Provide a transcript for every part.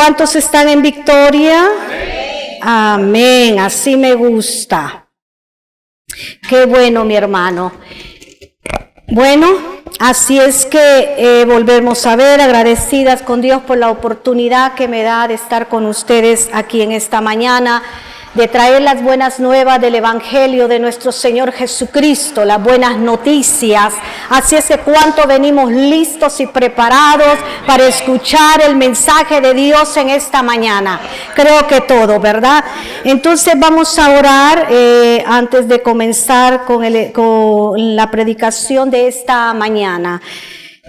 ¿Cuántos están en victoria? Amén, así me gusta. Qué bueno, mi hermano. Bueno, así es que volvemos a ver, agradecidas con Dios por la oportunidad que me da de estar con ustedes aquí en esta mañana, de traer las buenas nuevas del Evangelio de nuestro Señor Jesucristo, las buenas noticias. Así es que cuánto venimos listos y preparados para escuchar el mensaje de Dios en esta mañana. Creo que todo, ¿verdad? Entonces vamos a orar antes de comenzar con la predicación de esta mañana.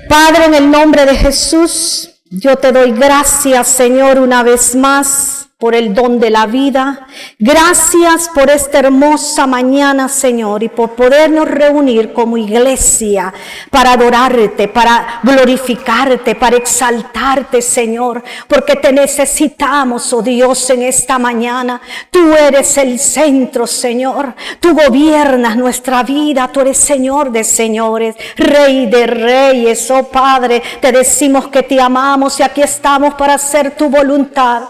Padre, en el nombre de Jesús, yo te doy gracias, Señor, una vez más, por el don de la vida. Gracias por esta hermosa mañana, Señor, y por podernos reunir como iglesia para adorarte, para glorificarte, para exaltarte, Señor, porque te necesitamos, oh Dios, en esta mañana. Tú eres el centro, Señor. Tú gobiernas nuestra vida. Tú eres Señor de señores, Rey de reyes, oh Padre. Te decimos que te amamos y aquí estamos para hacer tu voluntad.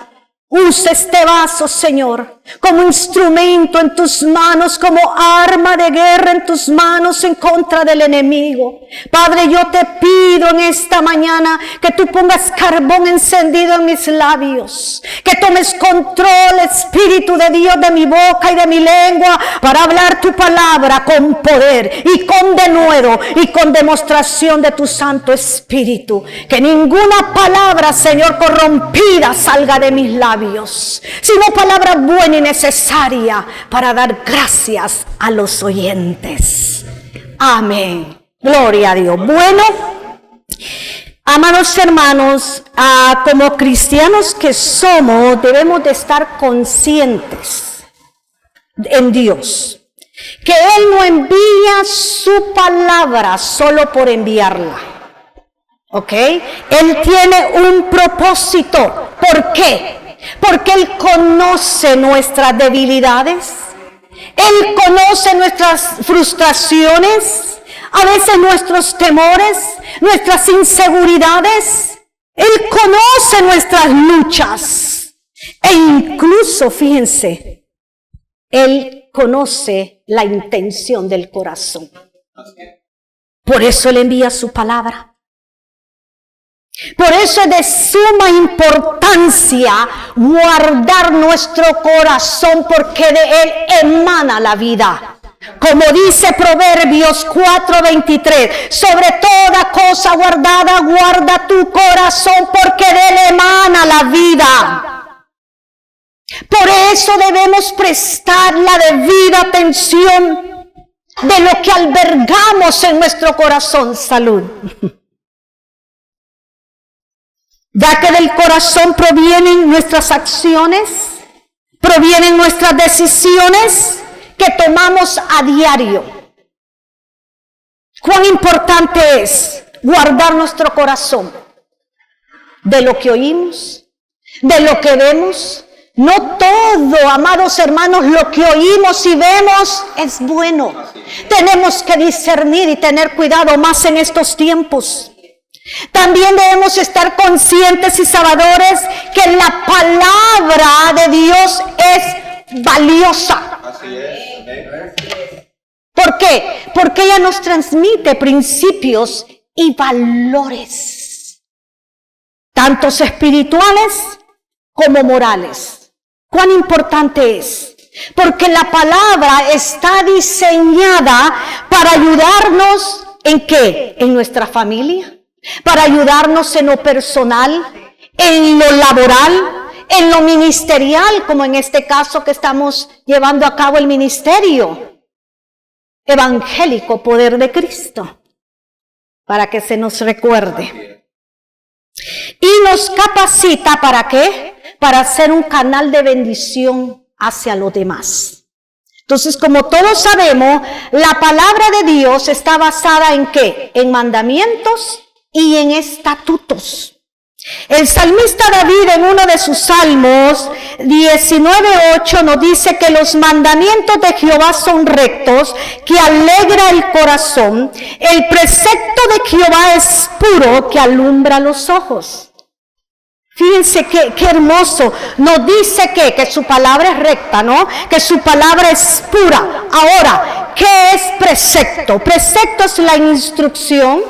Usa este vaso, Señor, como instrumento en tus manos, como arma de guerra en tus manos en contra del enemigo. Padre, yo te pido en esta mañana que tú pongas carbón encendido en mis labios, que tomes control, Espíritu de Dios, de mi boca y de mi lengua, para hablar tu palabra con poder y con denuedo y con demostración de tu Santo Espíritu. Que ninguna palabra, Señor, corrompida salga de mis labios, sino palabra buena y necesaria para dar gracias a los oyentes. Amén. Gloria a Dios. Bueno, amados hermanos, como cristianos que somos, debemos de estar conscientes en Dios, que Él no envía su palabra solo por enviarla. ¿Ok? Él tiene un propósito. ¿Por qué? Porque Él conoce nuestras debilidades, Él conoce nuestras frustraciones, a veces nuestros temores, nuestras inseguridades. Él conoce nuestras luchas e incluso, fíjense, Él conoce la intención del corazón. Por eso Él envía su palabra. Por eso es de suma importancia guardar nuestro corazón, porque de él emana la vida. Como dice Proverbios 4:23, sobre toda cosa guardada, guarda tu corazón, porque de él emana la vida. Por eso debemos prestar la debida atención de lo que albergamos en nuestro corazón. Salud. Ya que del corazón provienen nuestras acciones, provienen nuestras decisiones que tomamos a diario. ¿Cuán importante es guardar nuestro corazón de lo que oímos, de lo que vemos? No todo, amados hermanos, lo que oímos y vemos es bueno. Tenemos que discernir y tener cuidado más en estos tiempos. También debemos estar conscientes y sabedores que la palabra de Dios es valiosa. ¿Por qué? Porque ella nos transmite principios y valores, tanto espirituales como morales. ¿Cuán importante es? Porque la palabra está diseñada para ayudarnos ¿en qué? En nuestra familia. Para ayudarnos en lo personal, en lo laboral, en lo ministerial, como en este caso que estamos llevando a cabo el ministerio evangélico, Poder de Cristo, para que se nos recuerde. Y nos capacita, ¿para qué? Para ser un canal de bendición hacia los demás. Entonces, como todos sabemos, la palabra de Dios está basada ¿en qué? En mandamientos y en estatutos. El salmista David en uno de sus salmos 19:8 nos dice que los mandamientos de Jehová son rectos, que alegra el corazón. El precepto de Jehová es puro, que alumbra los ojos. Fíjense qué hermoso. Nos dice que su palabra es recta, ¿no? Que su palabra es pura. Ahora, ¿qué es precepto? Precepto es la instrucción,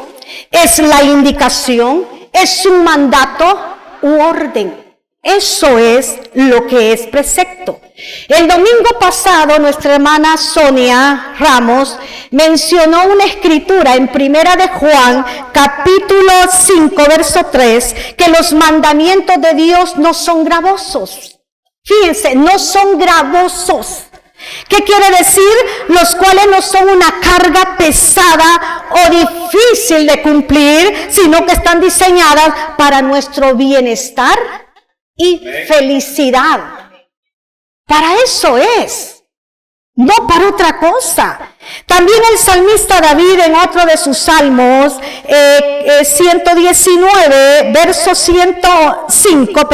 es la indicación, es un mandato u orden. Eso es lo que es precepto. El domingo pasado nuestra hermana Sonia Ramos mencionó una escritura en Primera de Juan, capítulo 5, verso 3, que los mandamientos de Dios no son gravosos. Fíjense, no son gravosos. ¿Qué quiere decir? Los cuales no son una carga pesada o difícil de cumplir, sino que están diseñadas para nuestro bienestar y felicidad. Para eso es, no para otra cosa. También el salmista David en otro de sus salmos, 119, verso 105,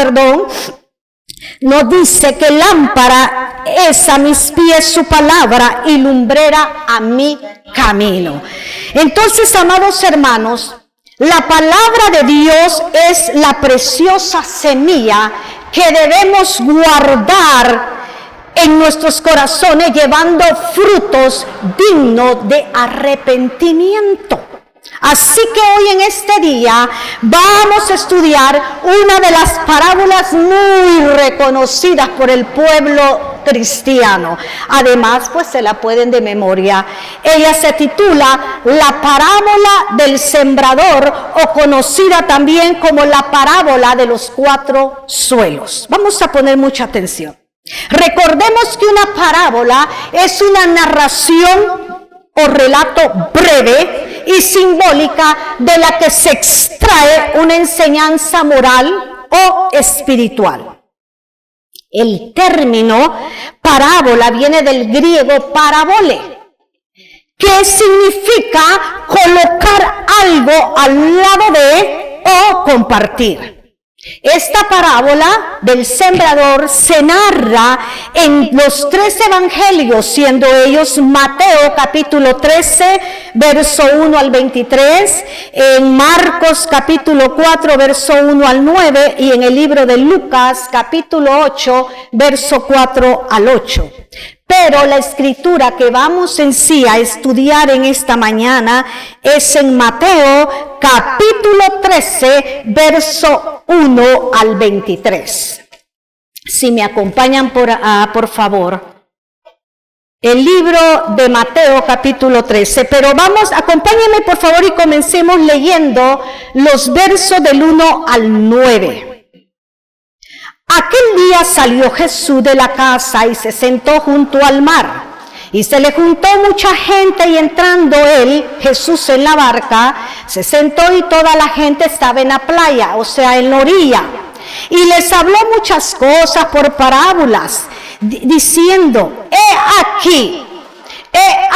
nos dice que lámpara es a mis pies su palabra y lumbrera a mi camino. Entonces, amados hermanos, la palabra de Dios es la preciosa semilla que debemos guardar en nuestros corazones, llevando frutos dignos de arrepentimiento. Así que hoy en este día vamos a estudiar una de las parábolas muy reconocidas por el pueblo cristiano. Además, pues se la pueden de memoria. Ella se titula La parábola del sembrador, o conocida también como la parábola de los 4 suelos. Vamos a poner mucha atención. Recordemos que una parábola es una narración o relato breve y simbólica de la que se extrae una enseñanza moral o espiritual. El término parábola viene del griego parabole, que significa colocar algo al lado de o compartir. Esta parábola del sembrador se narra en los 3 evangelios, siendo ellos Mateo capítulo 13, verso 1 al 23, en Marcos capítulo 4, verso 1 al 9, y en el libro de Lucas capítulo 8, verso 4 al 8. Pero la escritura que vamos en sí a estudiar en esta mañana es en Mateo capítulo 13, verso 1 al 23. Si me acompañan por favor. El libro de Mateo capítulo 13. Pero acompáñenme por favor y comencemos leyendo los versos del 1 al 9. Aquel día salió Jesús de la casa y se sentó junto al mar. Y se le juntó mucha gente, y entrando Jesús en la barca, se sentó, y toda la gente estaba en la playa, o sea, en la orilla. Y les habló muchas cosas por parábolas, diciendo: He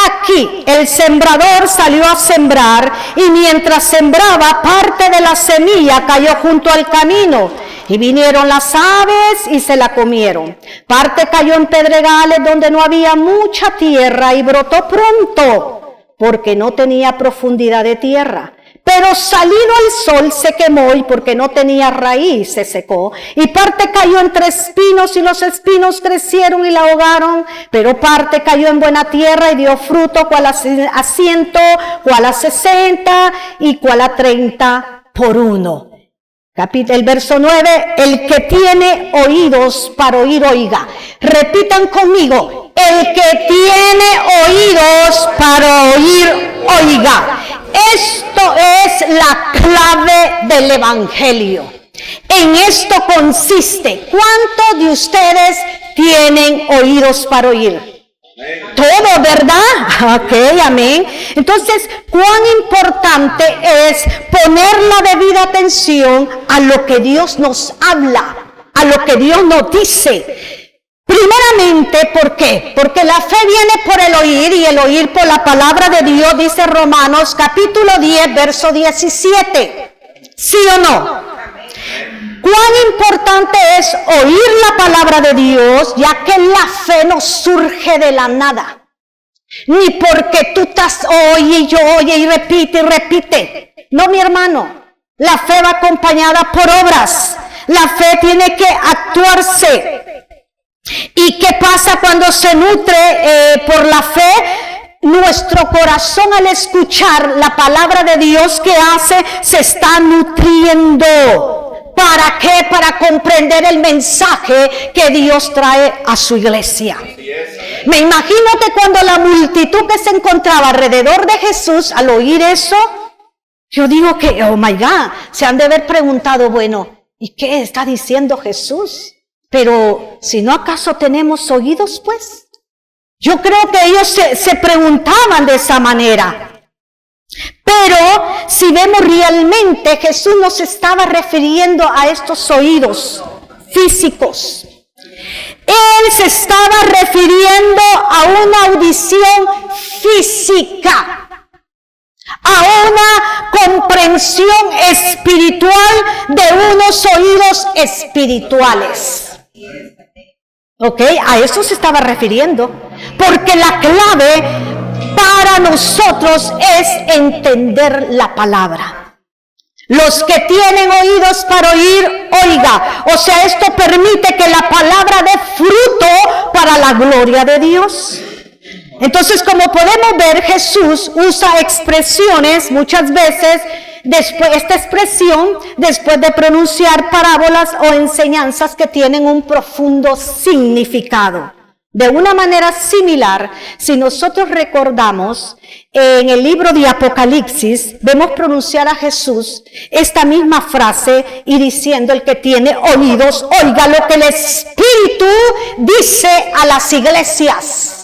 aquí, el sembrador salió a sembrar, y mientras sembraba, parte de la semilla cayó junto al camino, y vinieron las aves y se la comieron. Parte cayó en pedregales donde no había mucha tierra, y brotó pronto, porque no tenía profundidad de tierra. Pero salido el sol se quemó, y porque no tenía raíz se secó. Y parte cayó entre espinos, y los espinos crecieron y la ahogaron. Pero parte cayó en buena tierra y dio fruto, cual a 100, cual a 60 y cual a 30 por uno. El verso 9, el que tiene oídos para oír, oiga. Repitan conmigo: el que tiene oídos para oír, oiga. Esto es la clave del evangelio. En esto consiste. ¿Cuántos de ustedes tienen oídos para oír? Todo, ¿verdad? Ok, amén. Entonces, cuán importante es poner la debida atención a lo que Dios nos habla, a lo que Dios nos dice. Primeramente, ¿por qué? Porque la fe viene por el oír, y el oír por la palabra de Dios, dice Romanos capítulo 10, verso 17. ¿Sí o no? Cuán importante es oír la palabra de Dios, ya que la fe no surge de la nada. Ni porque tú estás oye y repite y repite. No, mi hermano, la fe va acompañada por obras. La fe tiene que actuarse. ¿Y qué pasa cuando se nutre por la fe? Nuestro corazón, al escuchar la palabra de Dios, ¿qué hace? Se está nutriendo. ¿Para qué? Para comprender el mensaje que Dios trae a su iglesia. Me imagino que cuando la multitud que se encontraba alrededor de Jesús, al oír eso, yo digo que, oh my God, se han de haber preguntado, bueno, ¿y qué está diciendo Jesús? Pero, si no, ¿acaso tenemos oídos, pues? Yo creo que ellos se preguntaban de esa manera. Pero, si vemos realmente, Jesús no se estaba refiriendo a estos oídos físicos. Él se estaba refiriendo a una audición física, a una comprensión espiritual de unos oídos espirituales. ¿Ok? A eso se estaba refiriendo. Porque la clave para nosotros es entender la palabra. Los que tienen oídos para oír, oiga. O sea, esto permite que la palabra dé fruto para la gloria de Dios. Entonces, como podemos ver, Jesús usa expresiones muchas veces, esta expresión, después de pronunciar parábolas o enseñanzas que tienen un profundo significado. De una manera similar, si nosotros recordamos, en el libro de Apocalipsis, vemos pronunciar a Jesús esta misma frase y diciendo: el que tiene oídos, oiga lo que el Espíritu dice a las iglesias.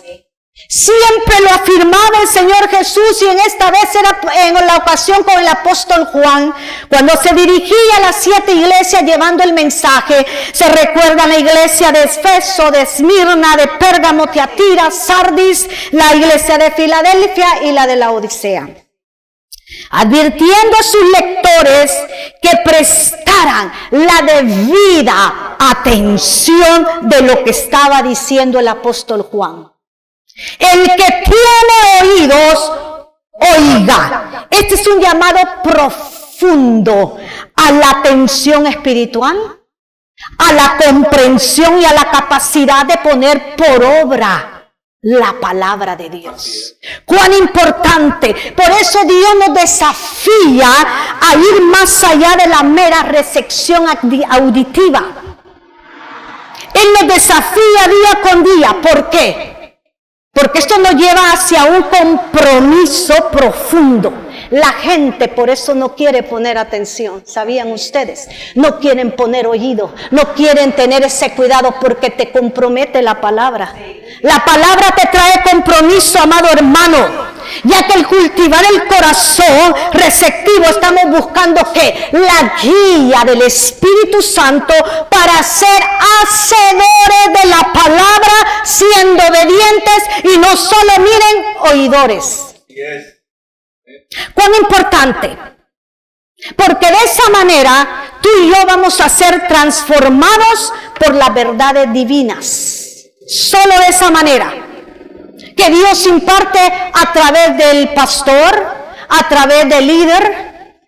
Siempre lo afirmaba el Señor Jesús, y en esta vez era en la ocasión con el apóstol Juan, cuando se dirigía a las 7 iglesias llevando el mensaje. Se recuerda la iglesia de Efeso, de Esmirna, de Pérgamo, Tiatira, Sardis, la iglesia de Filadelfia y la de Laodicea, advirtiendo a sus lectores que prestaran la debida atención de lo que estaba diciendo el apóstol Juan. El que tiene oídos, oiga. Este es un llamado profundo a la atención espiritual, a la comprensión y a la capacidad de poner por obra la palabra de Dios. ¡Cuán importante! Por eso Dios nos desafía a ir más allá de la mera recepción auditiva. Él nos desafía día con día. ¿Por qué? Porque esto nos lleva hacia un compromiso profundo. La gente por eso no quiere poner atención, ¿sabían ustedes? No quieren poner oído, no quieren tener ese cuidado porque te compromete la palabra. La palabra te trae compromiso, amado hermano. Ya que el cultivar el corazón receptivo, estamos buscando que la guía del Espíritu Santo para ser hacedores de la palabra, siendo obedientes y no solo, miren, oidores. ¿Cuán importante? Porque de esa manera tú y yo vamos a ser transformados por las verdades divinas. Solo de esa manera. Que Dios imparte a través del pastor, a través del líder.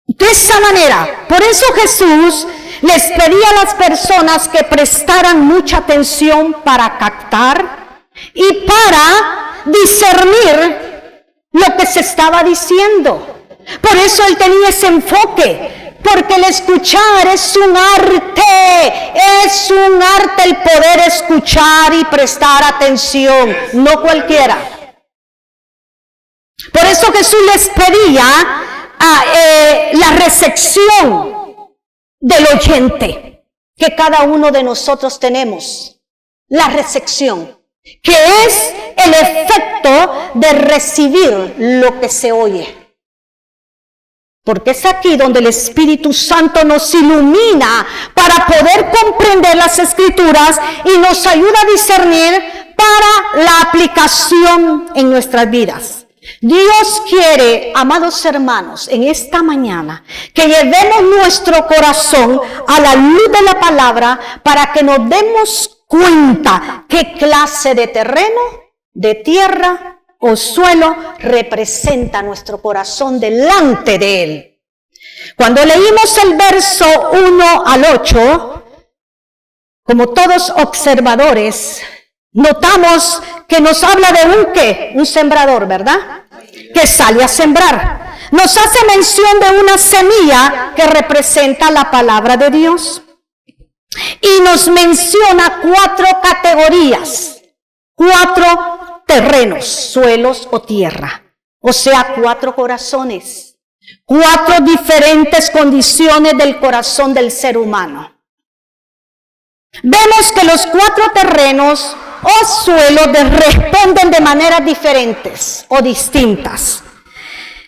De esa manera. Por eso Jesús les pedía a las personas que prestaran mucha atención para captar y para discernir lo que se estaba diciendo. Por eso Él tenía ese enfoque. Porque el escuchar es un arte el poder escuchar y prestar atención, no cualquiera. Por eso Jesús les pedía la recepción del oyente que cada uno de nosotros tenemos, la recepción, que es el efecto de recibir lo que se oye. Porque es aquí donde el Espíritu Santo nos ilumina para poder comprender las Escrituras y nos ayuda a discernir para la aplicación en nuestras vidas. Dios quiere, amados hermanos, en esta mañana, que llevemos nuestro corazón a la luz de la palabra para que nos demos cuenta qué clase de terreno, de tierra o suelo representa nuestro corazón delante de Él. Cuando leímos el verso 1 al 8, como todos observadores, notamos que nos habla de un ¿qué? Un sembrador, ¿verdad? Que sale a sembrar. Nos hace mención de una semilla que representa la palabra de Dios. Y nos menciona 4 categorías, 4 terrenos, suelos o tierra. O sea, 4 corazones, 4 diferentes condiciones del corazón del ser humano. Vemos que los 4 terrenos o suelos responden de maneras diferentes o distintas,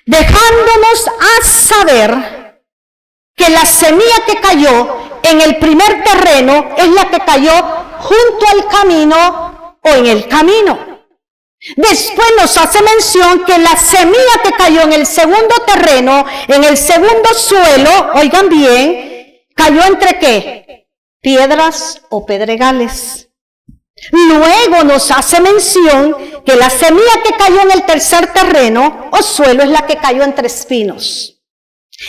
dejándonos a saber que la semilla que cayó en el primer terreno es la que cayó junto al camino o en el camino. Después nos hace mención que la semilla que cayó en el segundo terreno, en el segundo suelo, oigan bien, cayó entre ¿qué? Piedras o pedregales. Luego nos hace mención que la semilla que cayó en el tercer terreno o suelo es la que cayó entre espinos.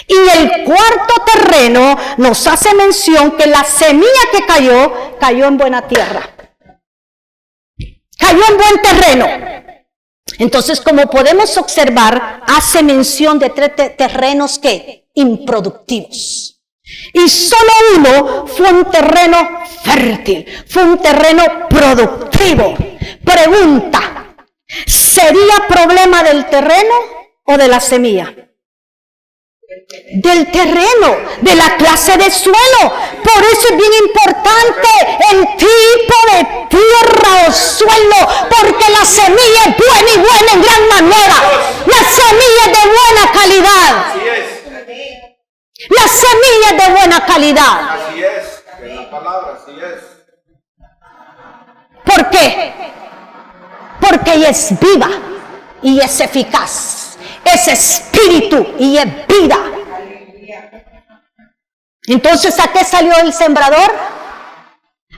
Y el cuarto terreno nos hace mención que la semilla que cayó en buena tierra. Cayó en buen terreno. Entonces, como podemos observar, hace mención de 3 terrenos que improductivos. Y solo uno fue un terreno fértil, fue un terreno productivo. Pregunta, ¿sería problema del terreno o de la semilla? Del terreno, de la clase de suelo. Por eso es bien importante el tipo de tierra o suelo, porque la semilla es buena y buena en gran manera. La semilla es de buena calidad. Así es. La semilla es de buena calidad. Así es. En la palabra, así es. ¿Por qué? Porque ella es viva y es eficaz. Es espíritu y es vida. Entonces, ¿a qué salió el sembrador?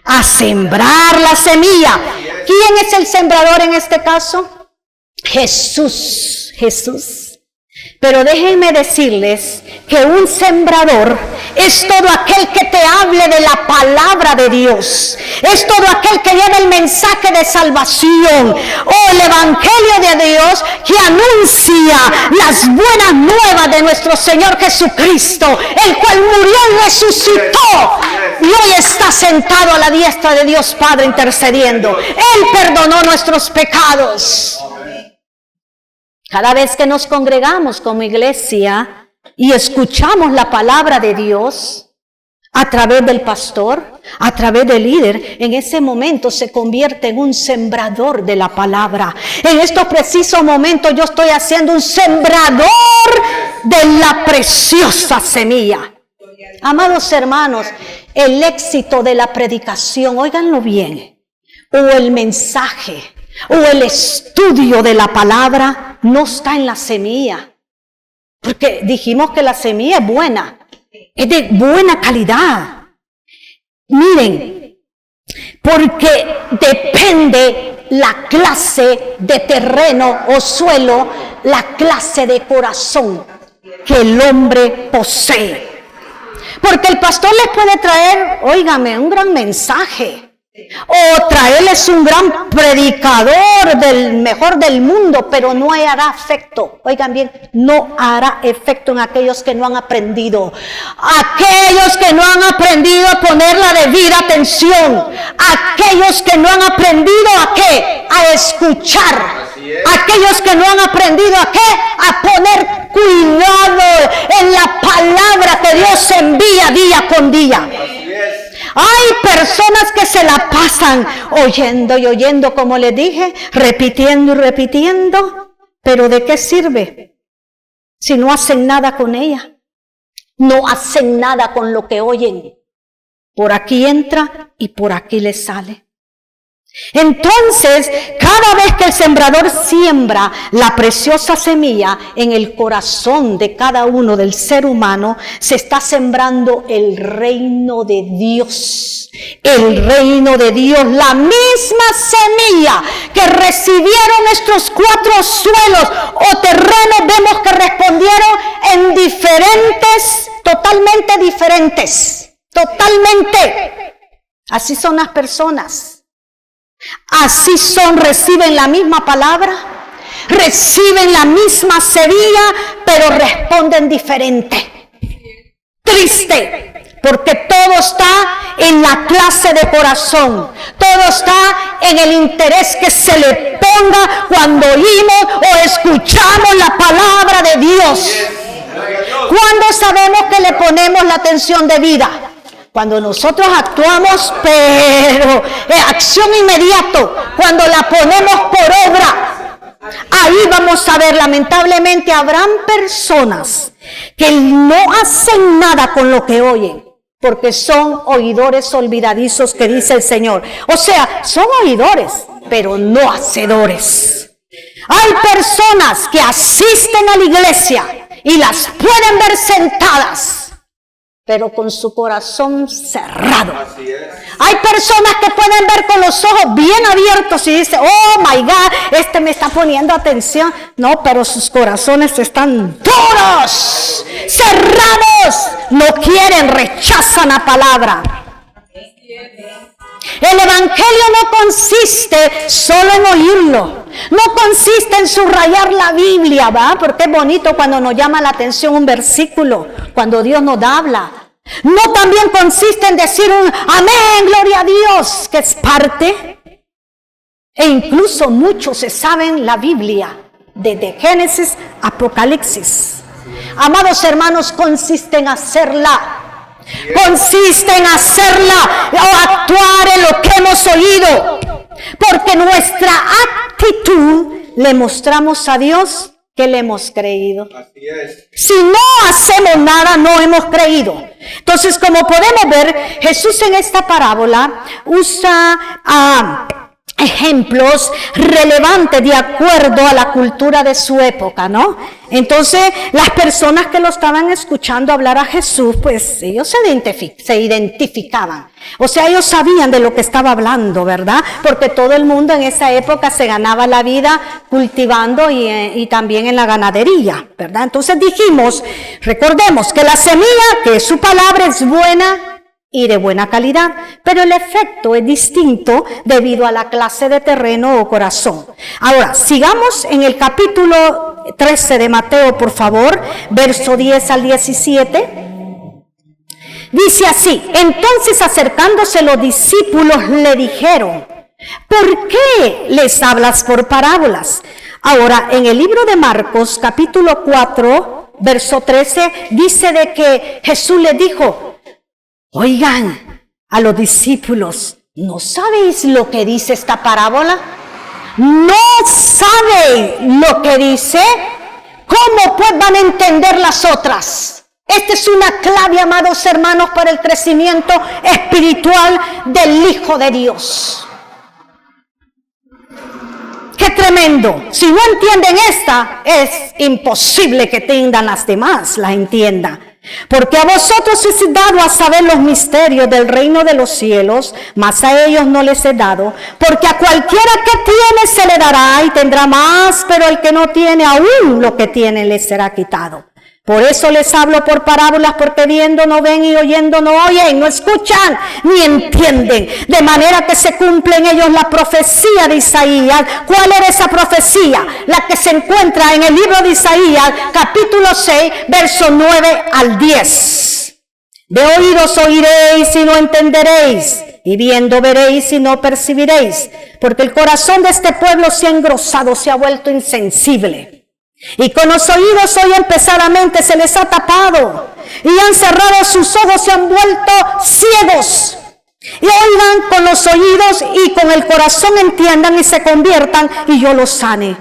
A sembrar la semilla. ¿Quién es el sembrador en este caso? Jesús. Jesús. Pero déjenme decirles que un sembrador es todo aquel que te hable de la palabra de Dios. Es todo aquel que lleva el mensaje de salvación o el evangelio de Dios, que anuncia las buenas nuevas de nuestro Señor Jesucristo, el cual murió y resucitó y hoy está sentado a la diestra de Dios Padre intercediendo. Él perdonó nuestros pecados. Cada vez que nos congregamos como iglesia y escuchamos la palabra de Dios a través del pastor, a través del líder, en ese momento se convierte en un sembrador de la palabra. En estos precisos momentos yo estoy haciendo un sembrador de la preciosa semilla. Amados hermanos, el éxito de la predicación, óiganlo bien, o el mensaje, o el estudio de la palabra no está en la semilla, porque dijimos que la semilla es buena, es de buena calidad. Miren, porque depende la clase de terreno o suelo, la clase de corazón que el hombre posee. Porque el pastor les puede traer, óigame, un gran mensaje, o traerles un gran predicador del mejor del mundo, pero no hará efecto. Oigan bien, no hará efecto en aquellos que no han aprendido. Aquellos que no han aprendido a poner la debida atención. Aquellos que no han aprendido a qué, a escuchar. Aquellos que no han aprendido a qué, a poner cuidado en la palabra que Dios envía día con día. Hay personas que se la pasan oyendo y oyendo, como les dije, repitiendo y repitiendo, pero ¿de qué sirve si no hacen nada con ella? No hacen nada con lo que oyen. Por aquí entra y por aquí les sale. Entonces, cada vez que el sembrador siembra la preciosa semilla en el corazón de cada uno del ser humano, se está sembrando el reino de Dios. El reino de Dios, la misma semilla que recibieron estos 4 suelos o terrenos, vemos que respondieron en diferentes totalmente diferentes, totalmente. Así son las personas. Así son, reciben la misma palabra, reciben la misma semilla, pero responden diferente. Triste. Porque todo está en la clase de corazón. Todo está en el interés que se le ponga cuando oímos o escuchamos la palabra de Dios. ¿Cuándo sabemos que le ponemos la atención debida? Cuando nosotros actuamos, pero acción inmediato. Cuando la ponemos por obra. Ahí vamos a ver, lamentablemente, habrán personas que no hacen nada con lo que oyen. Porque son oidores olvidadizos, que dice el Señor. O sea, son oidores, pero no hacedores. Hay personas que asisten a la iglesia y las pueden ver sentadas, pero con su corazón cerrado. Hay personas que pueden ver con los ojos bien abiertos y dicen, oh my God, este me está poniendo atención. No, pero sus corazones están duros, cerrados. No quieren, rechazan la palabra. El evangelio no consiste solo en oírlo. No consiste en subrayar la Biblia, ¿va? Porque es bonito cuando nos llama la atención un versículo, cuando Dios nos habla. No también consiste en decir un amén, gloria a Dios, que es parte. E incluso muchos se saben la Biblia, desde Génesis a Apocalipsis. Amados hermanos, consiste en hacerla. Consiste en hacerla o actuar en lo que hemos oído. Porque nuestra actitud le mostramos a Dios que le hemos creído. Así es. Si no hacemos nada, no hemos creído. Entonces, como podemos ver, Jesús en esta parábola usa ejemplos relevantes de acuerdo a la cultura de su época, ¿no? Entonces, las personas que lo estaban escuchando hablar a Jesús, pues ellos se identificaban. O sea, ellos sabían de lo que estaba hablando, ¿verdad? Porque todo el mundo en esa época se ganaba la vida cultivando y también en la ganadería, ¿verdad? Entonces recordemos que la semilla, que es su palabra, es buena y de buena calidad, pero el efecto es distinto debido a la clase de terreno o corazón. Ahora, sigamos en el capítulo 13 de Mateo, por favor, verso 10 al 17. Dice así: entonces acercándose los discípulos le dijeron, ¿por qué les hablas por parábolas? Ahora, en el libro de Marcos, capítulo 4, verso 13, dice de que Jesús les dijo, oigan, a los discípulos, ¿no sabéis lo que dice esta parábola? ¿No saben lo que dice? ¿Cómo pues van a entender las otras? Esta es una clave, amados hermanos, para el crecimiento espiritual del Hijo de Dios. ¡Qué tremendo! Si no entienden esta, es imposible que tengan las demás, la entiendan. Porque a vosotros os he dado a saber los misterios del reino de los cielos, mas a ellos no les he dado. Porque a cualquiera que tiene se le dará y tendrá más, pero el que no tiene, aún lo que tiene le será quitado. Por eso les hablo por parábolas, porque viendo no ven y oyendo no oyen, no escuchan ni entienden. De manera que se cumple en ellos la profecía de Isaías. ¿Cuál era esa profecía? La que se encuentra en el libro de Isaías, capítulo 6, versos 9 al 10. De oídos oiréis y no entenderéis, y viendo veréis y no percibiréis. Porque el corazón de este pueblo se ha engrosado, se ha vuelto insensible. Y con los oídos oyen pesadamente, se les ha tapado, y han cerrado sus ojos, se han vuelto ciegos. Y oigan con los oídos y con el corazón entiendan y se conviertan, y yo los sane.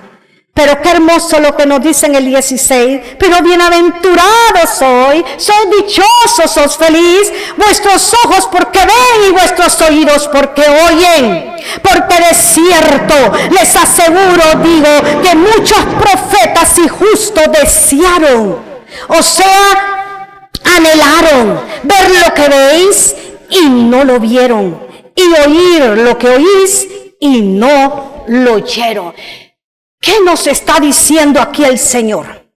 Pero qué hermoso lo que nos dice en el 16. Pero bienaventurados sois dichosos, sos feliz, vuestros ojos porque ven y vuestros oídos porque oyen. Porque de cierto les aseguro, digo, que muchos profetas y justos desearon, o sea, anhelaron ver lo que veis y no lo vieron, y oír lo que oís y no lo oyeron. ¿Qué nos está diciendo aquí el Señor?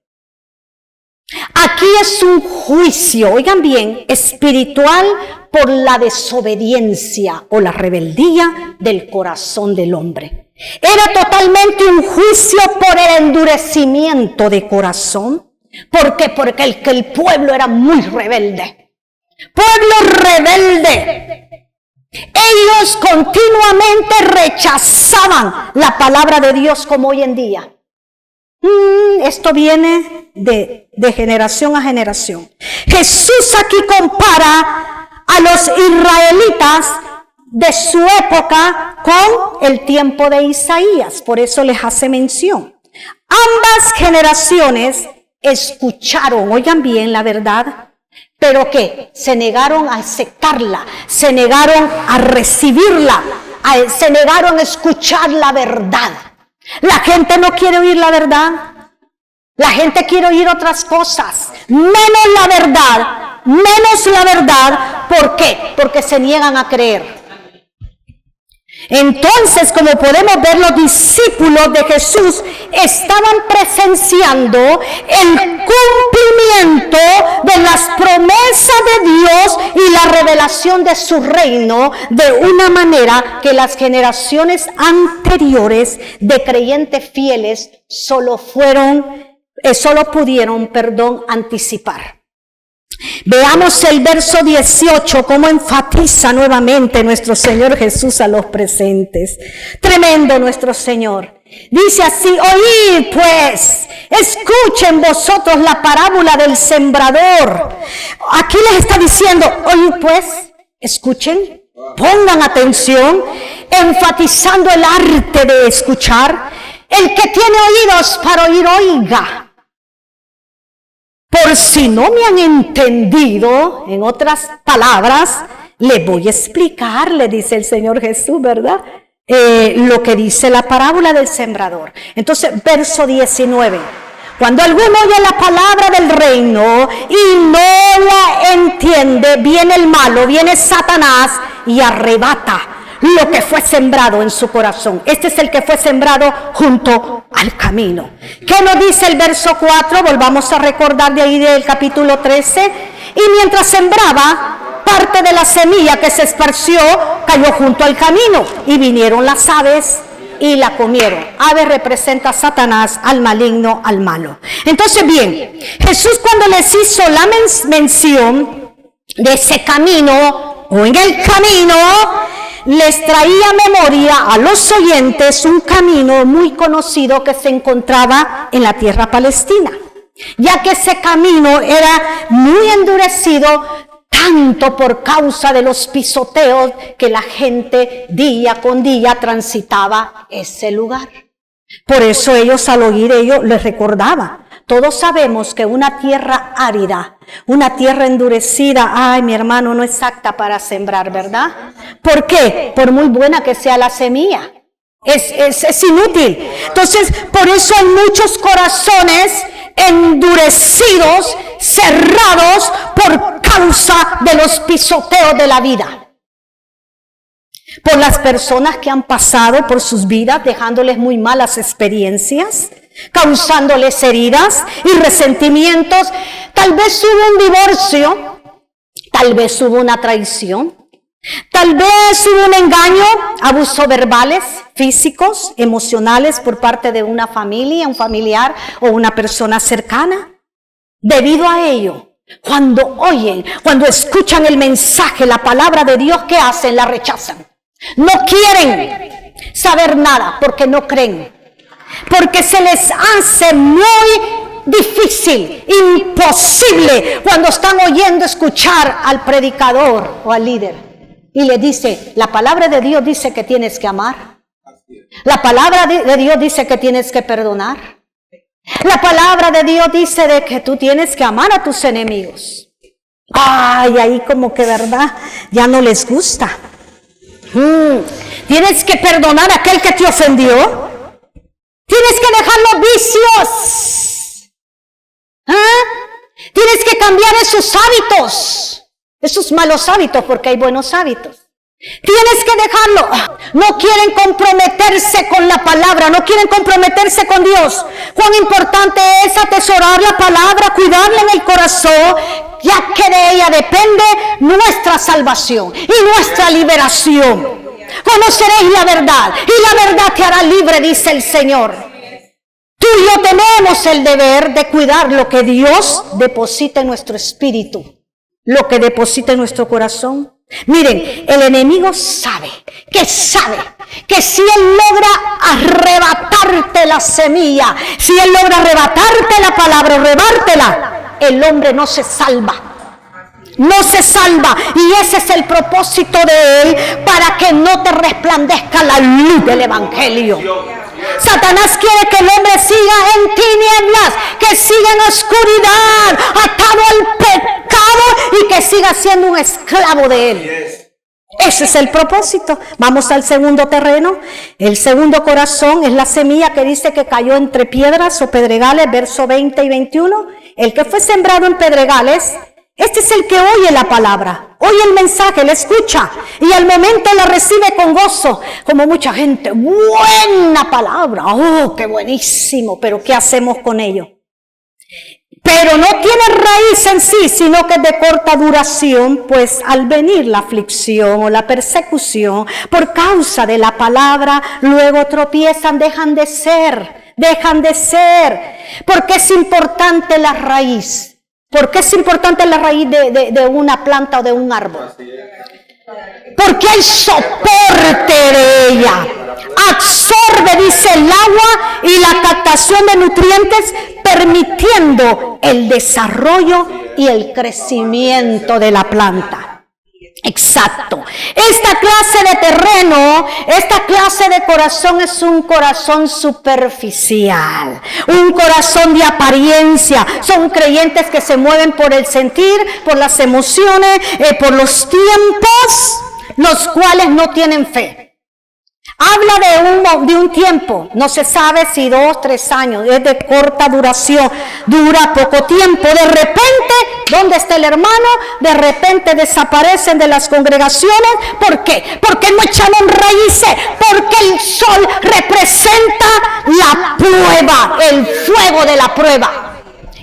Aquí es un juicio, oigan bien, espiritual por la desobediencia o la rebeldía del corazón del hombre. Era totalmente un juicio por el endurecimiento de corazón. ¿Por qué? Porque el pueblo era muy rebelde. Pueblo rebelde. Ellos continuamente rechazaban la palabra de Dios como hoy en día. Esto viene de generación a generación. Jesús aquí compara a los israelitas de su época con el tiempo de Isaías. Por eso les hace mención. Ambas generaciones escucharon, oigan bien, la verdad, pero ¿qué? Se negaron a aceptarla, se negaron a recibirla, se negaron a escuchar la verdad. La gente no quiere oír la verdad, la gente quiere oír otras cosas, menos la verdad. ¿Por qué? Porque se niegan a creer. Entonces, como podemos ver, los discípulos de Jesús estaban presenciando el cumplimiento de las promesas de Dios y la revelación de su reino de una manera que las generaciones anteriores de creyentes fieles solo pudieron anticipar. Veamos el verso 18, cómo enfatiza nuevamente nuestro Señor Jesús a los presentes. Tremendo nuestro Señor. Dice así: oíd pues, escuchen vosotros la parábola del sembrador. Aquí les está diciendo, oíd pues, escuchen, pongan atención, enfatizando el arte de escuchar. El que tiene oídos para oír, oiga. Por si no me han entendido, en otras palabras, les voy a explicar, le dice el Señor Jesús, ¿verdad? Lo que dice la parábola del sembrador. Entonces, verso 19. Cuando alguno oye la palabra del reino y no la entiende, viene el malo, viene Satanás y arrebata lo que fue sembrado en su corazón. Este es el que fue sembrado junto al camino. ¿Qué nos dice el verso 4? Volvamos a recordar de ahí del capítulo 13. Y mientras sembraba, parte de la semilla que se esparció cayó junto al camino, y vinieron las aves y la comieron. Ave representa a Satanás, al maligno, al malo. Entonces, bien, Jesús, cuando les hizo la mención de ese camino, o en el camino, les traía a memoria a los oyentes un camino muy conocido que se encontraba en la tierra palestina, ya que ese camino era muy endurecido, tanto por causa de los pisoteos que la gente día con día transitaba ese lugar. Por eso ellos, al oír ello, les recordaba. Todos sabemos que una tierra árida, una tierra endurecida, ay, mi hermano, no es apta para sembrar, ¿verdad? ¿Por qué? Por muy buena que sea la semilla, es inútil. Entonces, por eso hay muchos corazones endurecidos, cerrados por causa de los pisoteos de la vida. Por las personas que han pasado por sus vidas, dejándoles muy malas experiencias, causándoles heridas y resentimientos. Tal vez hubo un divorcio, tal vez hubo una traición, tal vez hubo un engaño, abusos verbales, físicos, emocionales por parte de una familia, un familiar o una persona cercana. Debido a ello, cuando oyen, cuando escuchan el mensaje, la palabra de Dios, ¿qué hacen? La rechazan. No quieren saber nada porque no creen. Porque se les hace muy difícil, imposible, cuando están oyendo escuchar al predicador o al líder. Y le dice, la palabra de Dios dice que tienes que amar. La palabra de Dios dice que tienes que perdonar. La palabra de Dios dice de que tú tienes que amar a tus enemigos. Ay, ahí como que, ¿verdad? Ya no les gusta. Tienes que perdonar a aquel que te ofendió. Tienes que dejar los vicios. Tienes que cambiar esos hábitos, esos malos hábitos, porque hay buenos hábitos. Tienes que dejarlo. No quieren comprometerse con la palabra, no quieren comprometerse con Dios. Cuán importante es atesorar la palabra, cuidarla en el corazón, ya que de ella depende nuestra salvación y nuestra liberación. Conoceréis la verdad y la verdad te hará libre, dice el Señor. Tú y yo tenemos el deber de cuidar lo que Dios deposita en nuestro espíritu, lo que deposita en nuestro corazón. Miren, el enemigo sabe que si él logra arrebatarte la semilla, si él logra arrebatarte la palabra, arrebatártela, el hombre no se salva. No se salva, y ese es el propósito de él, para que no te resplandezca la luz del evangelio. Satanás quiere que el hombre siga en tinieblas, que siga en oscuridad, atado al pecado y que siga siendo un esclavo de él. Ese es el propósito. Vamos al segundo terreno. El segundo corazón es la semilla que dice que cayó entre piedras o pedregales, verso 20 y 21. El que fue sembrado en pedregales, este es el que oye la palabra, oye el mensaje, la escucha y al momento la recibe con gozo, como mucha gente. Buena palabra, oh, qué buenísimo, pero ¿qué hacemos con ello? Pero no tiene raíz en sí, sino que es de corta duración, pues al venir la aflicción o la persecución por causa de la palabra, luego tropiezan, dejan de ser. ¿Por qué es importante la raíz? ¿Por qué es importante la raíz de una planta o de un árbol? Porque hay soporte de ella. Absorbe, dice, el agua y la captación de nutrientes, permitiendo el desarrollo y el crecimiento de la planta. Exacto. Esta clase de terreno, esta clase de corazón es un corazón superficial, un corazón de apariencia. Son creyentes que se mueven por el sentir, por las emociones, por los tiempos, los cuales no tienen fe. Habla de un tiempo, no se sabe si 2, 3 años, es de corta duración, dura poco tiempo. De repente, ¿dónde está el hermano? De repente desaparecen de las congregaciones. ¿Por qué? Porque no echaron raíces, porque el sol representa la prueba, el fuego de la prueba.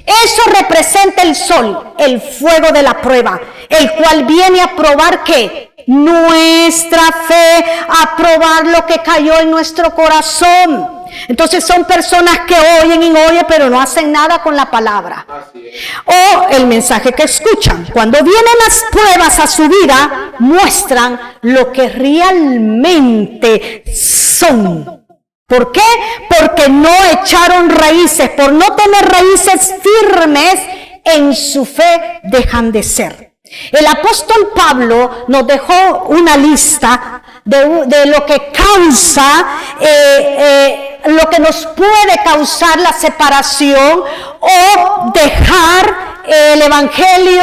Eso representa el sol, el fuego de la prueba, el cual viene a probar ¿qué? Nuestra fe, a probar lo que cayó en nuestro corazón. Entonces son personas que oyen y oyen, pero no hacen nada con la palabra o el mensaje que escuchan. Cuando vienen las pruebas a su vida, muestran lo que realmente son. ¿Por qué? Porque no echaron raíces. Por no tener raíces firmes en su fe, dejan de ser. El apóstol Pablo nos dejó una lista de lo que causa, lo que nos puede causar la separación o dejar el evangelio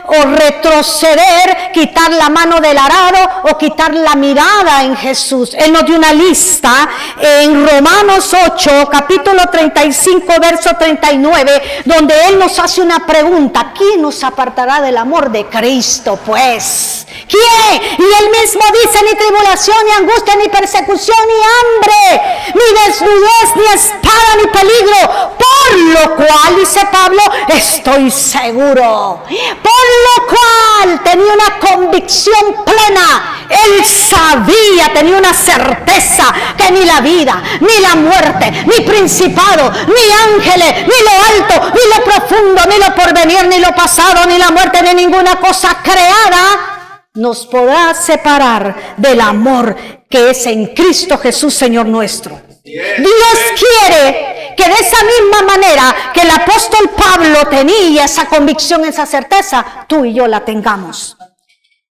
o retroceder, quitar la mano del arado o quitar la mirada en Jesús. Él nos dio una lista en Romanos 8, capítulo 35, verso 39, donde Él nos hace una pregunta: ¿quién nos apartará del amor de Cristo? Pues, ¿quién? Y Él mismo dice: ni tribulación, ni angustia, ni persecución, ni hambre, ni desnudez, ni espada, ni peligro, por lo cual, dice Pablo, estoy seguro. Por lo cual tenía una convicción plena. Él sabía, tenía una certeza que ni la vida, ni la muerte, ni principado, ni ángeles, ni lo alto, ni lo profundo, ni lo porvenir, ni lo pasado, ni la muerte, ni ninguna cosa creada nos podrá separar del amor que es en Cristo Jesús, Señor nuestro. Dios quiere que de esa misma manera que el apóstol Pablo tenía esa convicción, esa certeza, tú y yo la tengamos.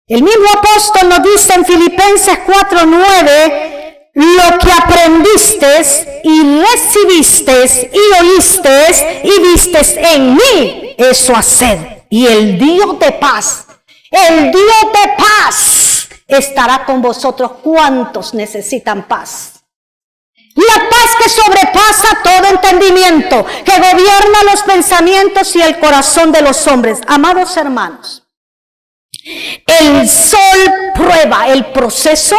El mismo apóstol nos dice en Filipenses 4:9: lo que aprendiste y recibiste y oíste y vistes en mí, eso haced, y el Dios de paz, estará con vosotros. ¿Cuántos necesitan paz? La paz que sobrepasa todo entendimiento, que gobierna los pensamientos y el corazón de los hombres. Amados hermanos, El sol prueba el proceso,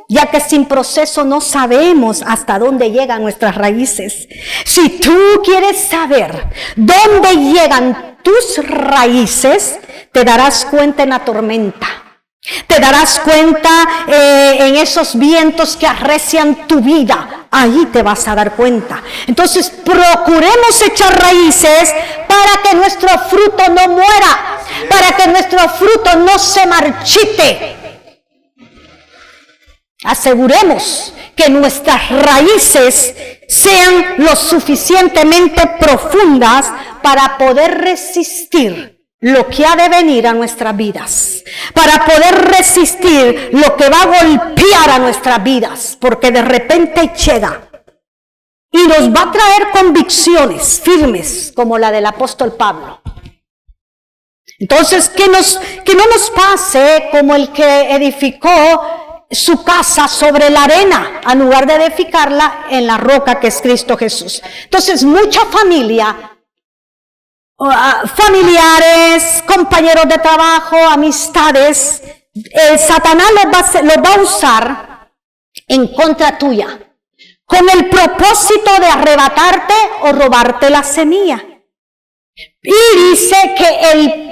ya que sin proceso no sabemos hasta dónde llegan nuestras raíces. Si tú quieres saber dónde llegan tus raíces, te darás cuenta en la tormenta. Te darás cuenta en esos vientos que arrecian tu vida. Ahí te vas a dar cuenta. Entonces, procuremos echar raíces para que nuestro fruto no muera, para que nuestro fruto no se marchite. Aseguremos que nuestras raíces sean lo suficientemente profundas para poder resistir lo que ha de venir a nuestras vidas, para poder resistir lo que va a golpear a nuestras vidas, porque de repente llega y nos va a traer convicciones firmes como la del apóstol Pablo. Entonces, que no nos pase como el que edificó su casa sobre la arena, en lugar de edificarla en la roca que es Cristo Jesús. Entonces, mucha familia, familiares, compañeros de trabajo, amistades, Satanás los va a usar en contra tuya, con el propósito de arrebatarte o robarte la semilla. Y dice que él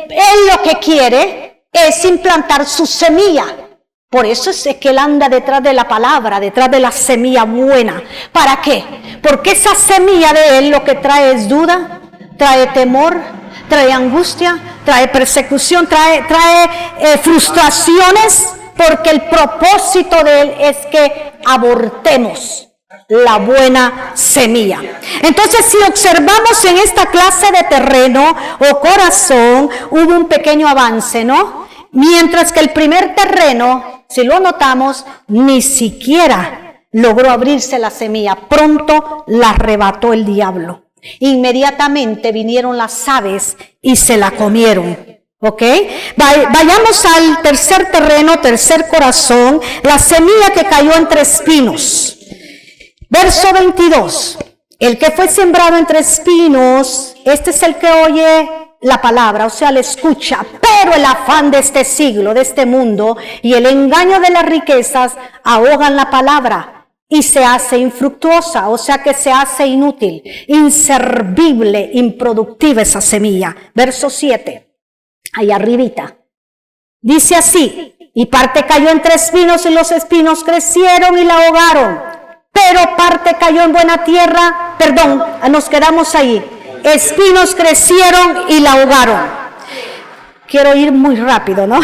lo que quiere es implantar su semilla. Por eso es que él anda detrás de la palabra, detrás de la semilla buena. ¿Para qué? Porque esa semilla de él lo que trae es duda, trae temor, trae angustia, trae persecución, trae frustraciones, porque el propósito de él es que abortemos la buena semilla. Entonces, si observamos en esta clase de terreno o corazón, hubo un pequeño avance, ¿no? Mientras que el primer terreno, si lo notamos, ni siquiera logró abrirse la semilla. Pronto la arrebató el diablo. Inmediatamente vinieron las aves y se la comieron. ¿Ok? Vayamos al tercer terreno, tercer corazón, la semilla que cayó entre espinos. Verso 22. El que fue sembrado entre espinos, este es el que oye la palabra, o sea, le escucha, pero el afán de este siglo, de este mundo, y el engaño de las riquezas ahogan la palabra y se hace infructuosa, o sea que se hace inútil, inservible, improductiva esa semilla. Verso 7, ahí arribita, dice así: y parte cayó entre espinos y los espinos crecieron y la ahogaron, pero parte cayó en buena tierra, nos quedamos ahí, espinos crecieron y la ahogaron. Quiero ir muy rápido, ¿no?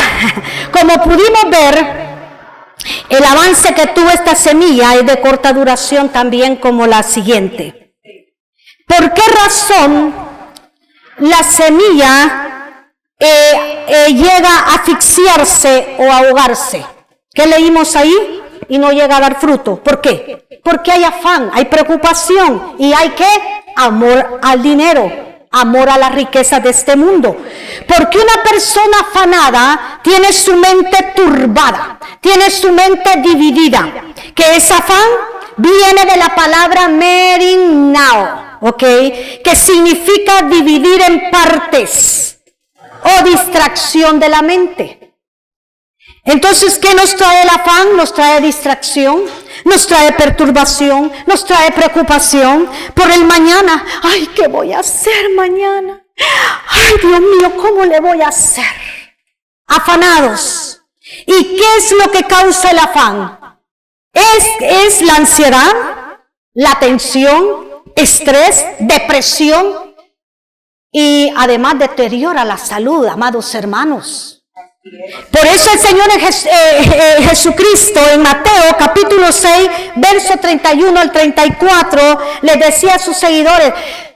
Como pudimos ver, el avance que tuvo esta semilla es de corta duración también como la siguiente. ¿Por qué razón la semilla llega a asfixiarse o ahogarse? ¿Qué leímos ahí? Y no llega a dar fruto. ¿Por qué? Porque hay afán, hay preocupación y hay amor al dinero, amor a las riquezas de este mundo. Porque una persona afanada tiene su mente turbada, tiene su mente dividida. Que ese afán viene de la palabra merinao, ¿ok? Que significa dividir en partes o distracción de la mente. Entonces, ¿qué nos trae el afán? Nos trae distracción, nos trae perturbación, nos trae preocupación por el mañana. Ay, ¿qué voy a hacer mañana? Ay, Dios mío, ¿cómo le voy a hacer? Afanados. ¿Y qué es lo que causa el afán? Es la ansiedad, la tensión, estrés, depresión y además deteriora la salud, amados hermanos. Por eso el Señor Jesucristo en Mateo capítulo 6, verso 31 al 34, les decía a sus seguidores: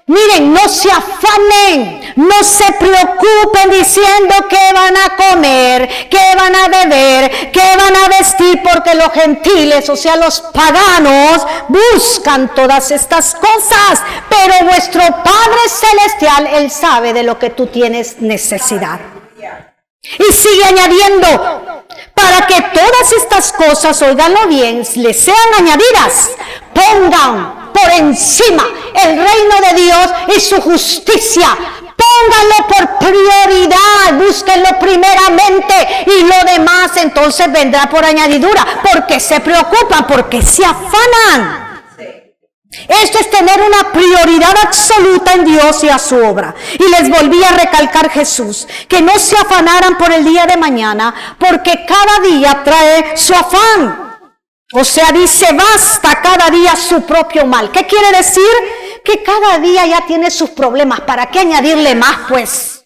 miren, no se afanen, no se preocupen diciendo qué van a comer, qué van a beber, qué van a vestir, porque los gentiles, o sea, los paganos, buscan todas estas cosas, pero vuestro Padre Celestial, Él sabe de lo que tú tienes necesidad. Y sigue añadiendo: para que todas estas cosas, óiganlo bien, les sean añadidas, pongan por encima el reino de Dios y su justicia, Pónganlo por prioridad, búsquenlo primeramente y lo demás entonces vendrá por añadidura. ¿Por qué se preocupan? Porque se afanan. Esto es tener una prioridad absoluta en Dios y a su obra. Y les volví a recalcar Jesús, que no se afanaran por el día de mañana, porque cada día trae su afán. O sea, dice, basta cada día su propio mal. ¿Qué quiere decir? Que cada día ya tiene sus problemas. ¿Para qué añadirle más, pues?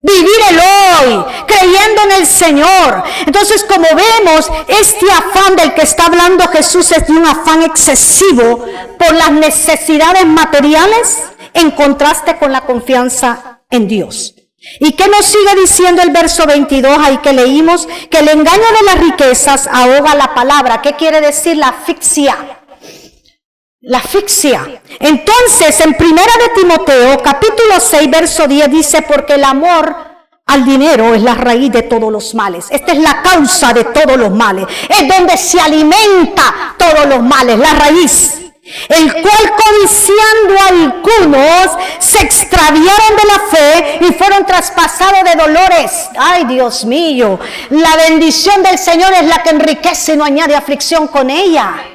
Vivir el hoy, creyendo en el Señor. Entonces, como vemos, este afán del que está hablando Jesús es de un afán excesivo por las necesidades materiales en contraste con la confianza en Dios. ¿Y qué nos sigue diciendo el verso 22 ahí que leímos? Que el engaño de las riquezas ahoga la palabra. ¿Qué quiere decir la asfixia? La asfixia. Entonces, en 1 de Timoteo, capítulo 6, verso 10, dice, porque el amor al dinero es la raíz de todos los males. Esta es la causa de todos los males. Es donde se alimenta todos los males, la raíz. El cual codiciando algunos se extraviaron de la fe y fueron traspasados de dolores. Ay, Dios mío, la bendición del Señor es la que enriquece y no añade aflicción con ella.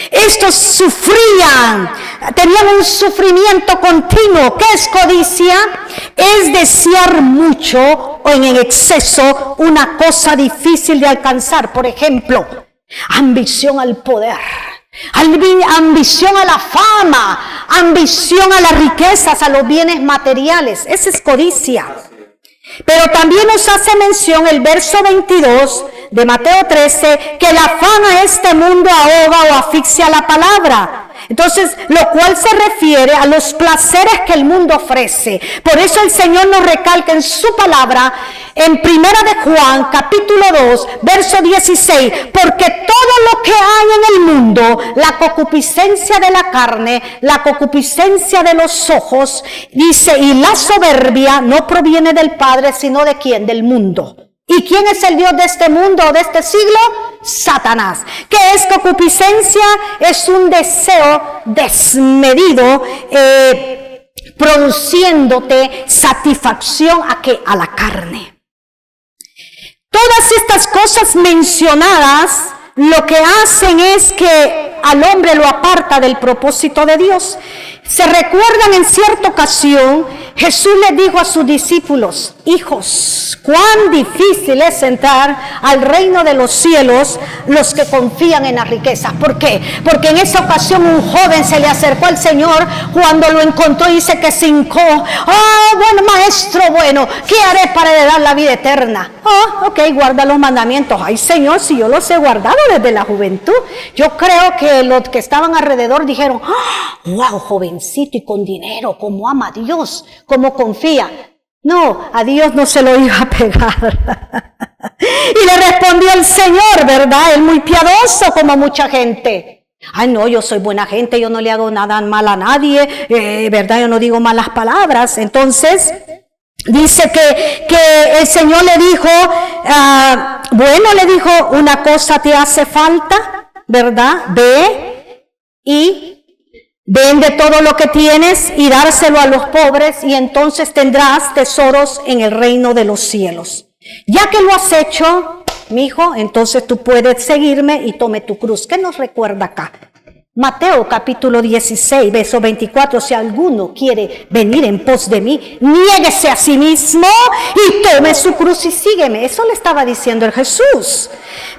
Estos sufrían, tenían un sufrimiento continuo. ¿Qué es codicia? Es desear mucho o en exceso una cosa difícil de alcanzar. Por ejemplo, ambición al poder, ambición a la fama, ambición a las riquezas, a los bienes materiales. Esa es codicia. Pero también nos hace mención el verso 22 de Mateo 13, que la afán a este mundo ahoga o asfixia la palabra. Entonces, lo cual se refiere a los placeres que el mundo ofrece. Por eso el Señor nos recalca en su palabra, en 1 de Juan, capítulo 2, verso 16, porque todo lo que hay en el mundo, la concupiscencia de la carne, la concupiscencia de los ojos, dice, y la soberbia no proviene del Padre, sino de ¿quién? Del mundo. ¿Y quién es el Dios de este mundo o de este siglo? Satanás. ¿Qué es concupiscencia? Es un deseo desmedido, produciéndote satisfacción ¿a qué? A la carne. Todas estas cosas mencionadas lo que hacen es que al hombre lo aparta del propósito de Dios. Se recuerdan en cierta ocasión, Jesús le dijo a sus discípulos, hijos, cuán difícil es entrar al reino de los cielos los que confían en las riquezas. ¿Por qué? Porque en esa ocasión un joven se le acercó al Señor, cuando lo encontró dice que se hincó. Bueno, maestro, bueno, ¿qué haré para heredar la vida eterna? Ok, guarda los mandamientos. Ay, Señor, si yo los he guardado desde la juventud. Yo creo que los que estaban alrededor dijeron, wow, jovencito y con dinero, cómo ama a Dios, cómo confía. No, a Dios no se lo iba a pegar. Y le respondió el Señor, ¿verdad? Él muy piadoso como mucha gente. Ay, no, yo soy buena gente, yo no le hago nada mal a nadie, ¿verdad? Yo no digo malas palabras. Entonces, dice que el Señor le dijo, bueno, le dijo, una cosa te hace falta, ¿verdad? Ve y vende todo lo que tienes y dárselo a los pobres y entonces tendrás tesoros en el reino de los cielos. Ya que lo has hecho, mi hijo, entonces tú puedes seguirme y tome tu cruz. ¿Qué nos recuerda acá? Mateo capítulo 16, verso 24, si alguno quiere venir en pos de mí, niéguese a sí mismo y tome su cruz y sígueme. Eso le estaba diciendo el Jesús.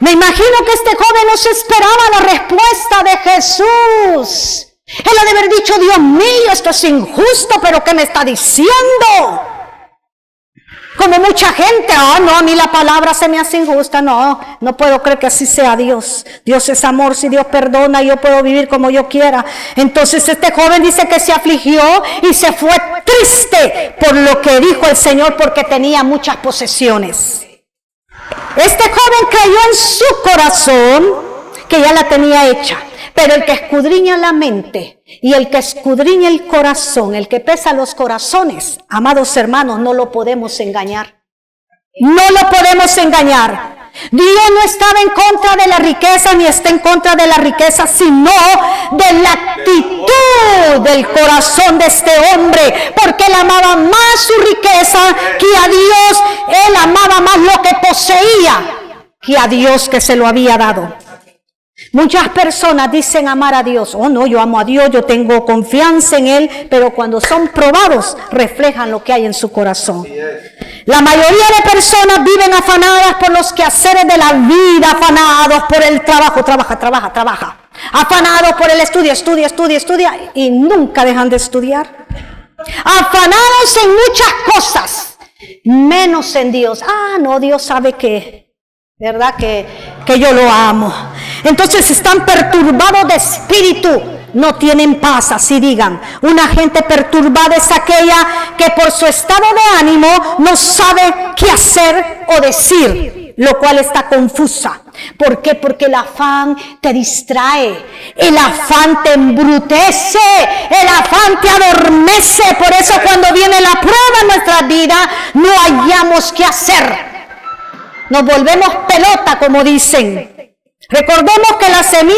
Me imagino que este joven no se esperaba la respuesta de Jesús. Él ha de haber dicho, Dios mío, esto es injusto, pero ¿qué me está diciendo? Como mucha gente, no, a mí la palabra se me hace injusta, no puedo creer que así sea Dios. Dios es amor, si Dios perdona, yo puedo vivir como yo quiera. Entonces este joven dice que se afligió y se fue triste por lo que dijo el Señor, porque tenía muchas posesiones. Este joven creyó en su corazón que ya la tenía hecha. Pero el que escudriña la mente y el que escudriña el corazón, el que pesa los corazones, amados hermanos, no lo podemos engañar. No lo podemos engañar. Dios no estaba en contra de la riqueza ni está en contra de la riqueza, sino de la actitud del corazón de este hombre, porque él amaba más su riqueza que a Dios. Él amaba más lo que poseía que a Dios que se lo había dado. Muchas personas dicen amar a Dios. Oh no, yo amo a Dios, yo tengo confianza en Él, pero cuando son probados reflejan lo que hay en su corazón. La mayoría de personas viven afanadas por los quehaceres de la vida, afanados por el trabajo, trabaja, afanados por el estudia, y nunca dejan de estudiar. Afanados en muchas cosas, menos en Dios. Ah, no, Dios sabe que, ¿verdad? Que yo lo amo. Entonces están perturbados de espíritu, no tienen paz, así digan. Una gente perturbada es aquella que por su estado de ánimo no sabe qué hacer o decir, lo cual está confusa. ¿Por qué? Porque el afán te distrae, el afán te embrutece, el afán te adormece. Por eso cuando viene la prueba en nuestra vida, no hallamos qué hacer. Nos volvemos pelota, como dicen. Recordemos que la semilla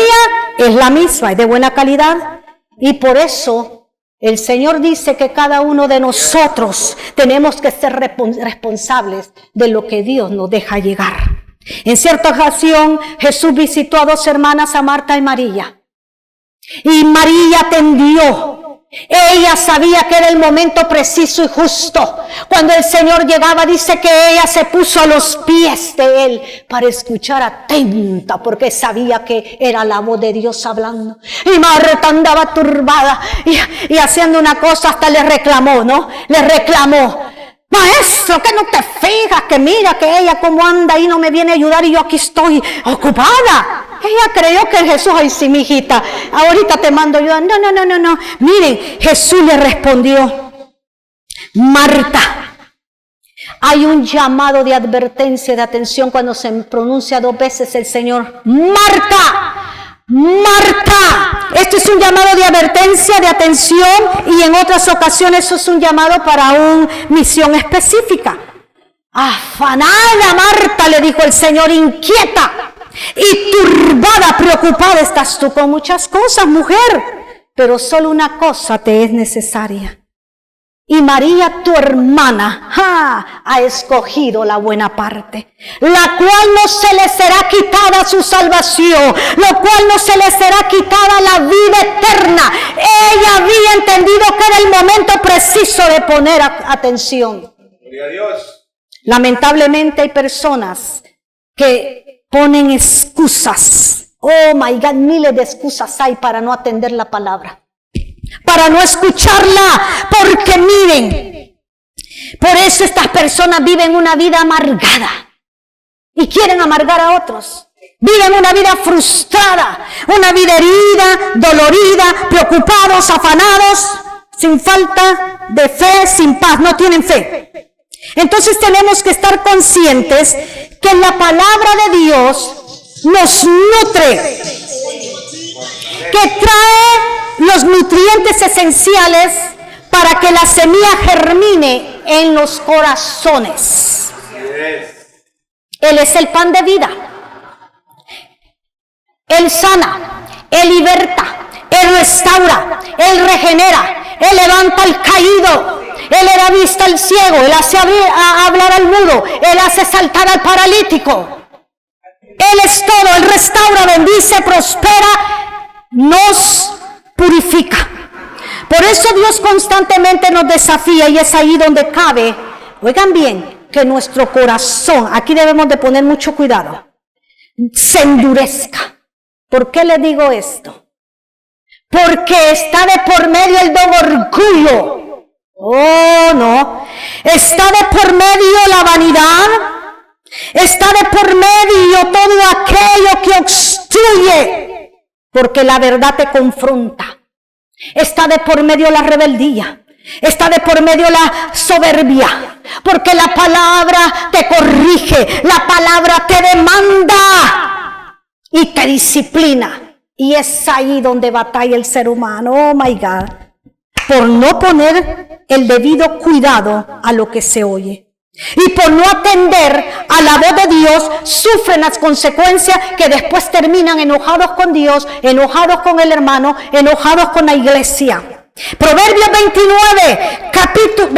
es la misma, es de buena calidad, y por eso el Señor dice que cada uno de nosotros tenemos que ser responsables de lo que Dios nos deja llegar. En cierta ocasión Jesús visitó a dos hermanas, a Marta y María, y María atendió. Ella sabía que era el momento preciso y justo. Cuando el Señor llegaba, dice que ella se puso a los pies de Él para escuchar atenta, porque sabía que era la voz de Dios hablando. Y Marta andaba turbada y haciendo una cosa, hasta le reclamó, ¿no? Le reclamó: maestro, que no te fijas, que mira que ella cómo anda y no me viene a ayudar y yo aquí estoy ocupada. Ella creyó que Jesús, ay sí, mijita, ahorita te mando ayuda. No. Miren, Jesús le respondió: Marta. Hay un llamado de advertencia, de atención cuando se pronuncia dos veces el Señor: Marta, Marta. Esto es un llamado de advertencia, de atención, y en otras ocasiones eso es un llamado para una misión específica. Afanada Marta, le dijo el Señor, inquieta y turbada, preocupada estás tú con muchas cosas, mujer, pero solo una cosa te es necesaria. Y María, tu hermana, ha escogido la buena parte, la cual no se le será quitada su salvación, lo cual no se le será quitada la vida eterna. Ella había entendido que era el momento preciso de poner atención. Gloria a Dios. Lamentablemente hay personas que ponen excusas. Oh my God, miles de excusas hay para no atender la palabra, para no escucharla, porque miren, por eso estas personas viven una vida amargada y quieren amargar a otros. Viven una vida frustrada, una vida herida, dolorida, preocupados, afanados, sin falta de fe, sin paz, no tienen fe. Entonces tenemos que estar conscientes que la palabra de Dios nos nutre, que trae los nutrientes esenciales para que la semilla germine en los corazones. Él es el pan de vida. Él sana, Él liberta, Él restaura, Él regenera, Él levanta al caído, Él le da vista al ciego, Él hace hablar al mudo, Él hace saltar al paralítico. Él es todo, Él restaura, bendice, prospera, nos purifica. Por eso Dios constantemente nos desafía, y es ahí donde cabe, oigan bien, que nuestro corazón, aquí debemos de poner mucho cuidado, se endurezca. ¿Por qué le digo esto? Porque está de por medio el orgullo. Oh, no. Está de por medio la vanidad. Está de por medio todo aquello que obstruye, porque la verdad te confronta. Está de por medio la rebeldía. Está de por medio la soberbia, porque la palabra te corrige, la palabra te demanda y te disciplina. Y es ahí donde batalla el ser humano, oh my God, por no poner el debido cuidado a lo que se oye. Y por no atender a la voz de Dios, sufren las consecuencias que después terminan enojados con Dios, enojados con el hermano, enojados con la iglesia. Proverbios 29, capítulo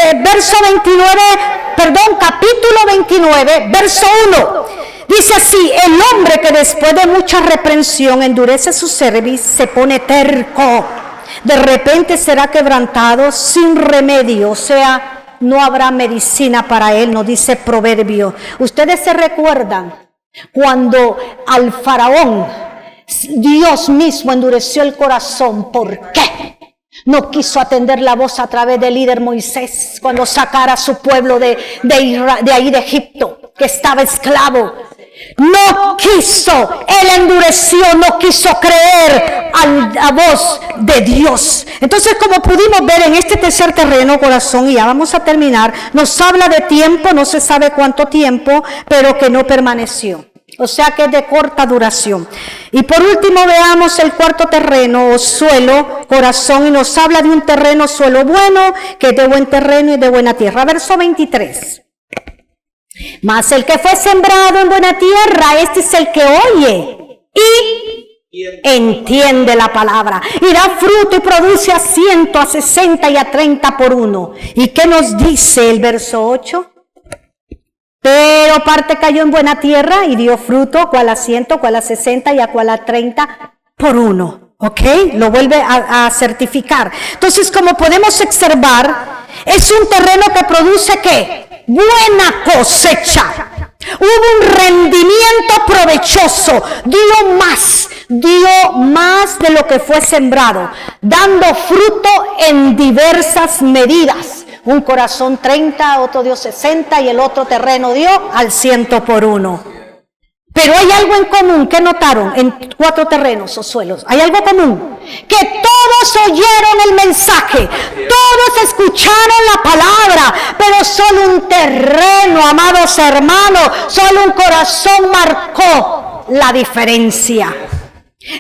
29, verso 1. Dice así: el hombre que después de mucha reprensión endurece su cerviz, se pone terco, de repente será quebrantado sin remedio, o sea, no habrá medicina para él, nos dice Proverbio. Ustedes se recuerdan cuando al faraón Dios mismo endureció el corazón. ¿Por qué? No quiso atender la voz a través del líder Moisés cuando sacara a su pueblo de ahí de Egipto, que estaba esclavo. No quiso, él endureció, no quiso creer a la voz de Dios. Entonces, como pudimos ver en este tercer terreno, corazón, y ya vamos a terminar, nos habla de tiempo, no se sabe cuánto tiempo, pero que no permaneció. O sea que es de corta duración. Y por último veamos el cuarto terreno o suelo, corazón, y nos habla de un terreno, suelo bueno, que es de buen terreno y de buena tierra. Verso 23. Mas el que fue sembrado en buena tierra, este es el que oye y entiende la palabra, y da fruto y produce a 100, a 60 y a 30 por uno. ¿Y qué nos dice el verso 8? Pero parte cayó en buena tierra y dio fruto, cual a 100, cual a 60 y a cual a 30 por uno. ¿Ok? Lo vuelve a certificar. Entonces, como podemos observar, es un terreno que produce ¿qué? Buena cosecha. Hubo un rendimiento provechoso. Dio más de lo que fue sembrado, dando fruto en diversas medidas. Un corazón 30, otro dio 60 y el otro terreno dio al 100 por uno. Pero hay algo en común. ¿Qué notaron en 4 terrenos o suelos? Hay algo común. Que todos oyeron el mensaje, todos escucharon la palabra, pero solo un terreno, amados hermanos, solo un corazón marcó la diferencia.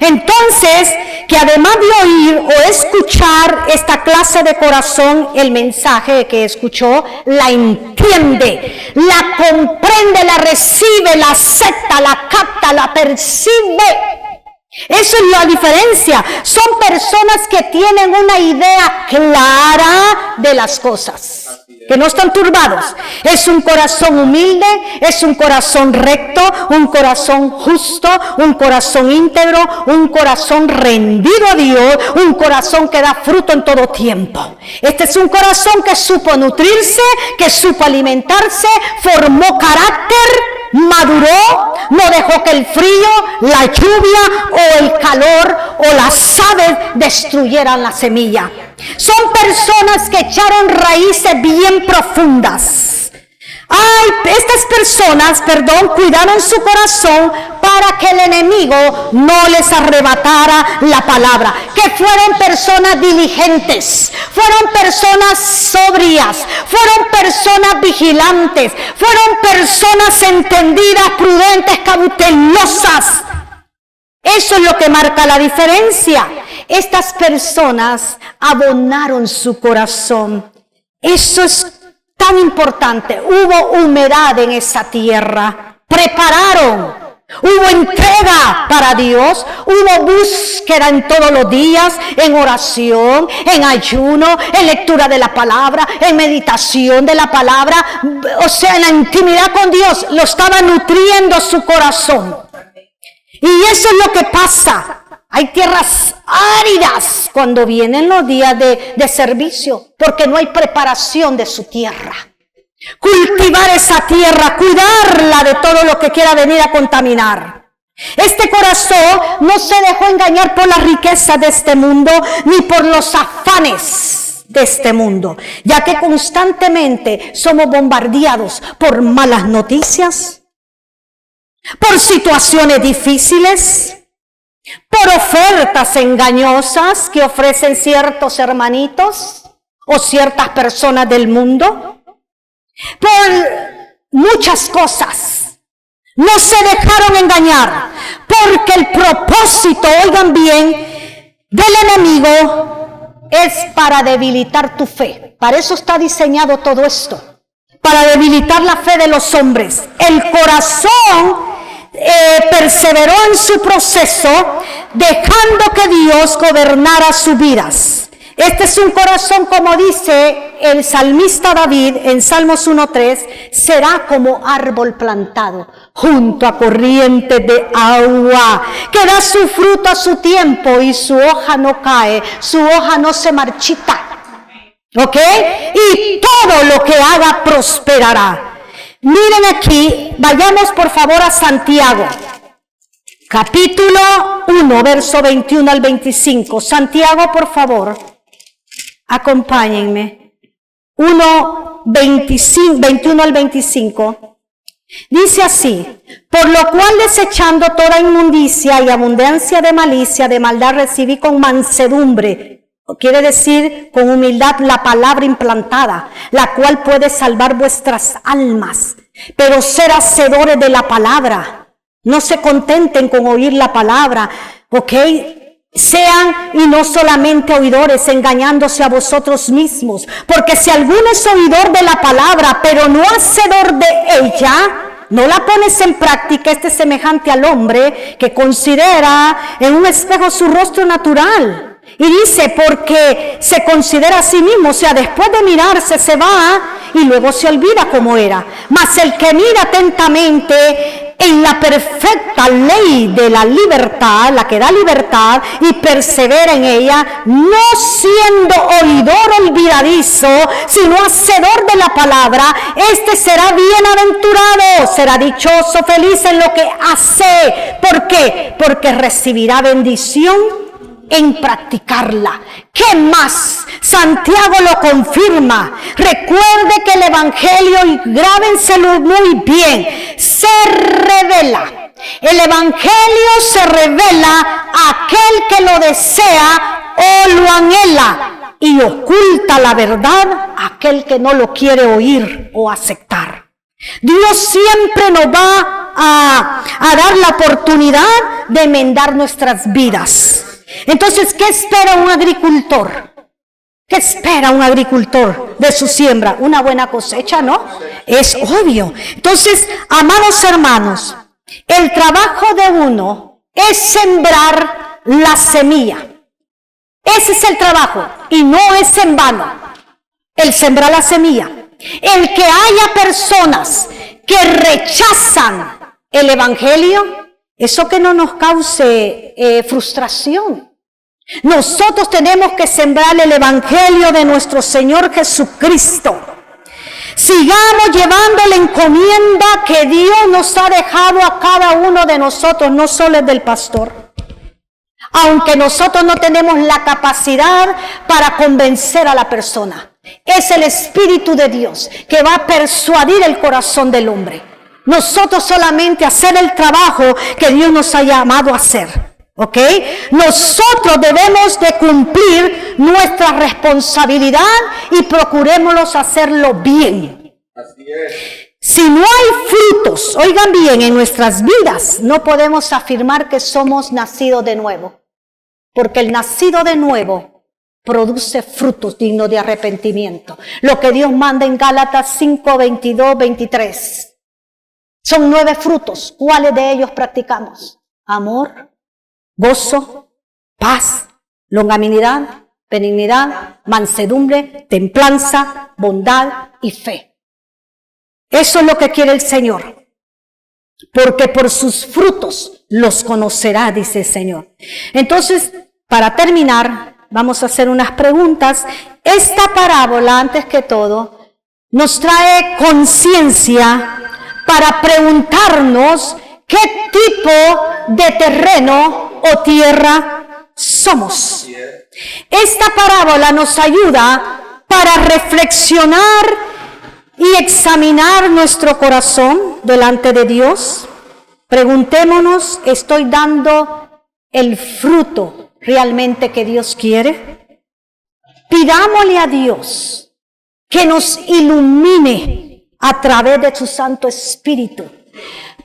Entonces, que además de oír o escuchar esta clase de corazón, el mensaje que escuchó, la entiende, la comprende, la recibe, la acepta, la capta, la percibe. Eso es la diferencia. Son personas que tienen una idea clara de las cosas, que no están turbados. Es un corazón humilde, es un corazón recto, un corazón justo, un corazón íntegro, un corazón rendido a Dios, un corazón que da fruto en todo tiempo. Este es un corazón que supo nutrirse, que supo alimentarse, formó carácter, maduró, no dejó que el frío, la lluvia o el calor o las aves destruyeran la semilla. Son personas que echaron raíces bien profundas. Estas personas, cuidaron su corazón para que el enemigo no les arrebatara la palabra. Que fueron personas diligentes, fueron personas sobrias, fueron personas vigilantes, fueron personas entendidas, prudentes, cautelosas. Eso es lo que marca la diferencia. Estas personas abonaron su corazón. Eso es tan importante. Hubo humedad en esa tierra. Prepararon. Hubo entrega para Dios. Hubo búsqueda en todos los días, en oración, en ayuno, en lectura de la palabra, en meditación de la palabra. O sea, en la intimidad con Dios. Lo estaba nutriendo su corazón. Y eso es lo que pasa. Hay tierras áridas cuando vienen los días de servicio, porque no hay preparación de su tierra. Cultivar esa tierra, cuidarla de todo lo que quiera venir a contaminar. Este corazón no se dejó engañar por la riqueza de este mundo, ni por los afanes de este mundo, ya que constantemente somos bombardeados por malas noticias, por situaciones difíciles, por ofertas engañosas que ofrecen ciertos hermanitos o ciertas personas del mundo, por muchas cosas. No se dejaron engañar, porque el propósito, oigan bien, del enemigo es para debilitar tu fe. Para eso está diseñado todo esto, para debilitar la fe de los hombres. El corazón perseveró en su proceso, dejando que Dios gobernara sus vidas. Este es un corazón, como dice el salmista David en Salmos 1:3, será como árbol plantado junto a corrientes de agua, que da su fruto a su tiempo y su hoja no cae, su hoja no se marchita. ¿Ok? Y todo lo que haga prosperará. Miren aquí, vayamos por favor a Santiago, capítulo 1, verso 21 al 25. Santiago, por favor, acompáñenme. 1, 21 al 25. Dice así: por lo cual, desechando toda inmundicia y abundancia de malicia, de maldad, recibí con mansedumbre, quiere decir con humildad, la palabra implantada, la cual puede salvar vuestras almas. Pero ser hacedores de la palabra, no se contenten con oír la palabra, ¿ok? Sean y no solamente oidores, engañándose a vosotros mismos. Porque si alguno es oidor de la palabra, pero no hacedor de ella, no la pones en práctica, este es semejante al hombre que considera en un espejo su rostro natural. Y dice, porque se considera a sí mismo, o sea, después de mirarse se va y luego se olvida cómo era. Mas el que mira atentamente en la perfecta ley de la libertad, la que da libertad, y persevera en ella, no siendo oidor olvidadizo, sino hacedor de la palabra, este será bienaventurado, será dichoso, feliz en lo que hace. ¿Por qué? Porque recibirá bendición en practicarla. ¿Qué más? Santiago lo confirma. Recuerde que el evangelio, y grábenselo muy bien, se revela. El evangelio se revela a aquel que lo desea o lo anhela, y oculta la verdad a aquel que no lo quiere oír o aceptar. Dios siempre nos va a dar la oportunidad de enmendar nuestras vidas. Entonces, ¿qué espera un agricultor? ¿Qué espera un agricultor de su siembra? Una buena cosecha, ¿no? Es obvio. Entonces, amados hermanos, el trabajo de uno es sembrar la semilla. Ese es el trabajo, y no es en vano el sembrar la semilla. El que haya personas que rechazan el evangelio, eso que no nos cause frustración. Nosotros tenemos que sembrar el evangelio de nuestro Señor Jesucristo. Sigamos llevando la encomienda que Dios nos ha dejado a cada uno de nosotros, no solo el del pastor. Aunque nosotros no tenemos la capacidad para convencer a la persona, es el Espíritu de Dios que va a persuadir el corazón del hombre. Nosotros solamente hacer el trabajo que Dios nos ha llamado a hacer, ¿ok? Nosotros debemos de cumplir nuestra responsabilidad y procurémoslos hacerlo bien. Así es. Si no hay frutos, oigan bien, en nuestras vidas, no podemos afirmar que somos nacidos de nuevo, porque el nacido de nuevo produce frutos dignos de arrepentimiento. Lo que Dios manda en Gálatas 5, 22, 23. Son 9 frutos. ¿Cuáles de ellos practicamos? Amor, gozo, paz, longanimidad, benignidad, mansedumbre, templanza, bondad y fe. Eso es lo que quiere el Señor. Porque por sus frutos los conocerá, dice el Señor. Entonces, para terminar, vamos a hacer unas preguntas. Esta parábola, antes que todo, nos trae conciencia para preguntarnos qué tipo de terreno o tierra somos. Esta parábola nos ayuda para reflexionar y examinar nuestro corazón delante de Dios. Preguntémonos, ¿estoy dando el fruto realmente que Dios quiere? Pidámosle a Dios que nos ilumine a través de su Santo Espíritu,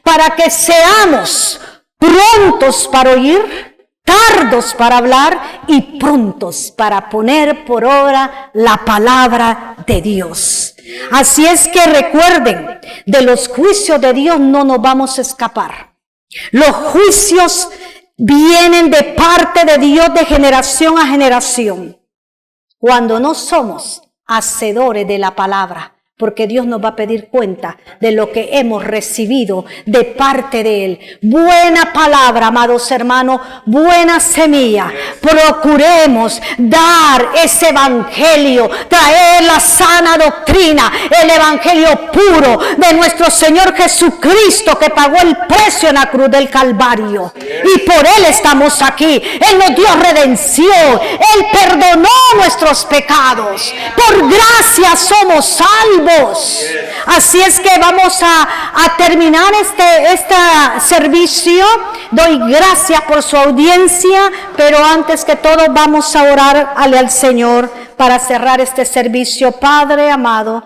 para que seamos prontos para oír, tardos para hablar y prontos para poner por obra la palabra de Dios. Así es que recuerden, de los juicios de Dios no nos vamos a escapar. Los juicios vienen de parte de Dios de generación a generación. Cuando no somos hacedores de la palabra, porque Dios nos va a pedir cuenta de lo que hemos recibido de parte de Él. Buena palabra, amados hermanos, buena semilla. Procuremos dar ese evangelio, traer la sana doctrina, el evangelio puro de nuestro Señor Jesucristo, que pagó el precio en la cruz del Calvario. Y por Él estamos aquí. Él nos dio redención. Él perdonó nuestros pecados. Por gracia somos salvos. Así es que vamos a terminar este servicio. Doy gracias por su audiencia, pero antes que todo vamos a orar al Señor para cerrar este servicio. Padre amado,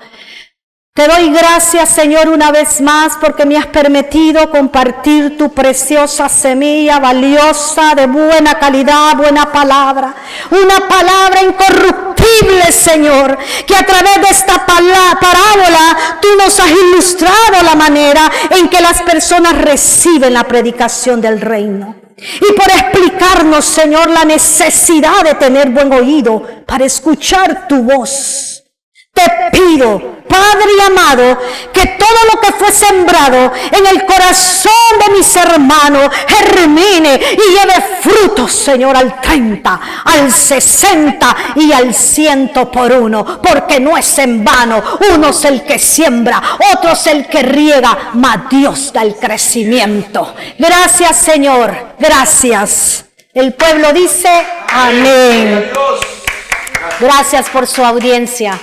te doy gracias, Señor, una vez más porque me has permitido compartir tu preciosa semilla valiosa, de buena calidad, buena palabra. Una palabra incorruptible, Señor, que a través de esta parábola tú nos has ilustrado la manera en que las personas reciben la predicación del reino. Y por explicarnos, Señor, la necesidad de tener buen oído para escuchar tu voz. Te pido, Padre amado, que todo lo que fue sembrado en el corazón de mis hermanos germine y lleve frutos, Señor, al 30, al 60 y al 100 por uno, porque no es en vano. Uno es el que siembra, otro es el que riega, mas Dios da el crecimiento. Gracias, Señor, gracias. El pueblo dice amén. Gracias por su audiencia.